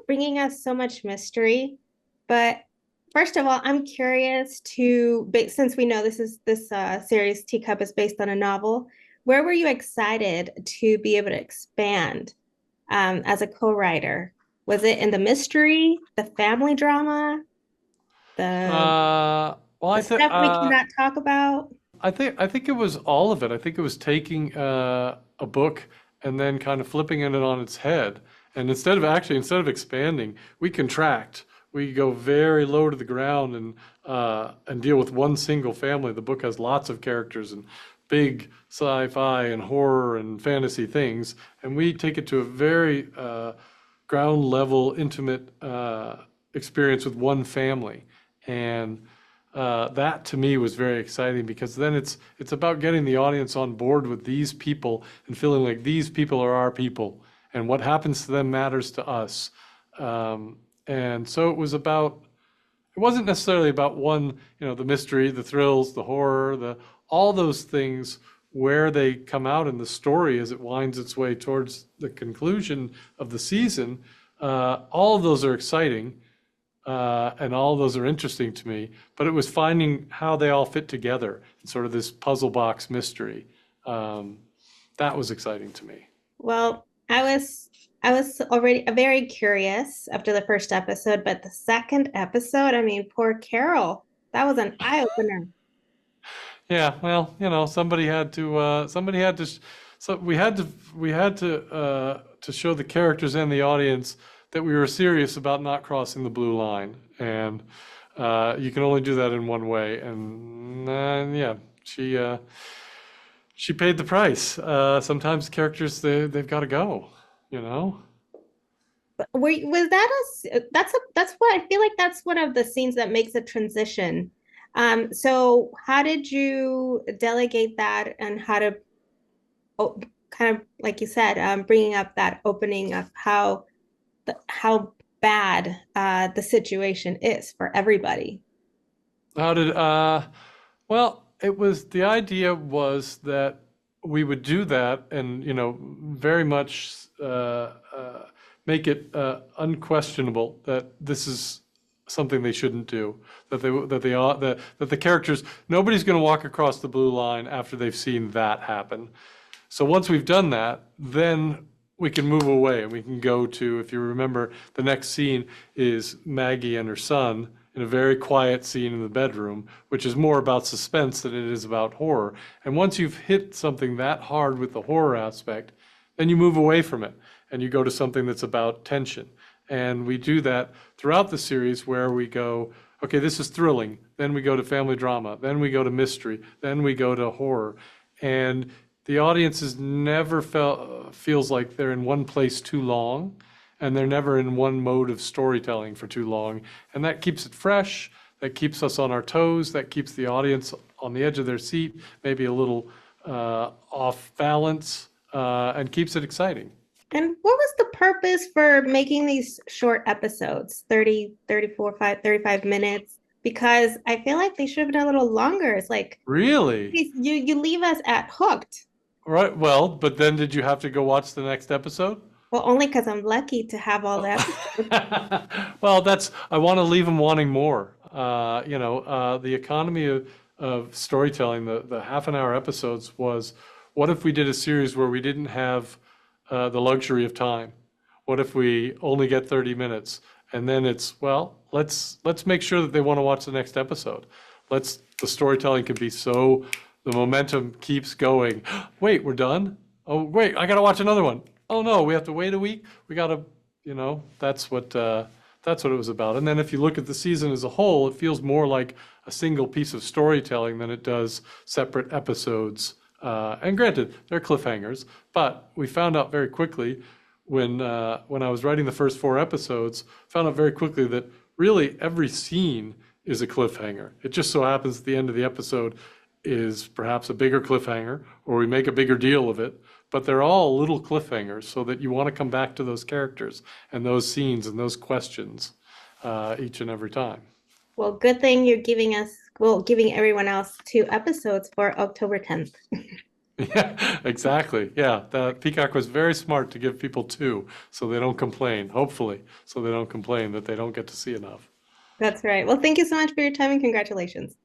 bringing us so much mystery. But first of all, I'm curious since we know this series Teacup is based on a novel, where were you excited to be able to expand as a co-writer? Was it in the mystery, the family drama, the Well, the stuff we cannot talk about? I think it was all of it. I think it was taking a book and then kind of flipping it on its head. And instead of expanding, we contract. We go very low to the ground and deal with one single family. The book has lots of characters and big sci-fi and horror and fantasy things, and we take it to a very ground level, intimate experience with one family. And that to me was very exciting because then it's about getting the audience on board with these people and feeling like these people are our people and what happens to them matters to us. And so it wasn't necessarily about one, the mystery, the thrills, the horror, all those things where they come out in the story as it winds its way towards the conclusion of the season. All of those are exciting. And all of those are interesting to me, but it was finding how they all fit together in sort of this puzzle box mystery. That was exciting to me. Well, I was already very curious after the first episode, but the second episode, I mean, poor Carol, that was an eye opener. Yeah, well, somebody had to, so we had to show the characters and the audience that we were serious about not crossing the blue line, and you can only do that in one way. And yeah, she paid the price. Sometimes characters they've got to go, you know. Was that that's what I feel like that's one of the scenes that makes a transition. So how did you delegate that and how to oh, kind of like you said, bringing up that opening of how bad the situation is for everybody. How did well, it was the idea was that we would do that and very much make it unquestionable that this is something they shouldn't do. That the characters nobody's going to walk across the blue line after they've seen that happen. So once we've done that, then we can move away and we can go to, if you remember, the next scene is Maggie and her son in a very quiet scene in the bedroom, which is more about suspense than it is about horror. And once you've hit something that hard with the horror aspect, then you move away from it and you go to something that's about tension. And we do that throughout the series where we go, okay, this is thrilling. Then we go to family drama. Then we go to mystery. Then we go to horror. And the audience is never feels like they're in one place too long, and they're never in one mode of storytelling for too long. And that keeps it fresh, that keeps us on our toes, that keeps the audience on the edge of their seat, maybe a little off balance, and keeps it exciting. And what was the purpose for making these short episodes, 30, 34, 35 minutes? Because I feel like they should have been a little longer. It's like Really? you leave us at hooked. Right. Well, but then did you have to go watch the next episode? Well, only because I'm lucky to have all the episodes. Well, I want to leave them wanting more. The economy of storytelling, the half an hour episodes was, what if we did a series where we didn't have the luxury of time? What if we only get 30 minutes? And then it's, well, let's make sure that they want to watch the next episode. The storytelling can be so, the momentum keeps going. Wait, we're done? Oh, wait, I got to watch another one. Oh no, we have to wait a week. We got to, that's what it was about. And then if you look at the season as a whole, it feels more like a single piece of storytelling than it does separate episodes. And granted, they're cliffhangers, but we found out very quickly when I was writing the first four episodes, found out very quickly that really every scene is a cliffhanger. It just so happens at the end of the episode is perhaps a bigger cliffhanger, or we make a bigger deal of it, but they're all little cliffhangers so that you want to come back to those characters and those scenes and those questions each and every time. Well, good thing you're giving everyone else 2 episodes for October 10th. Yeah, exactly. Yeah, the Peacock was very smart to give people two, so they don't complain. Hopefully, so they don't complain that they don't get to see enough. That's right. Well, thank you so much for your time and congratulations.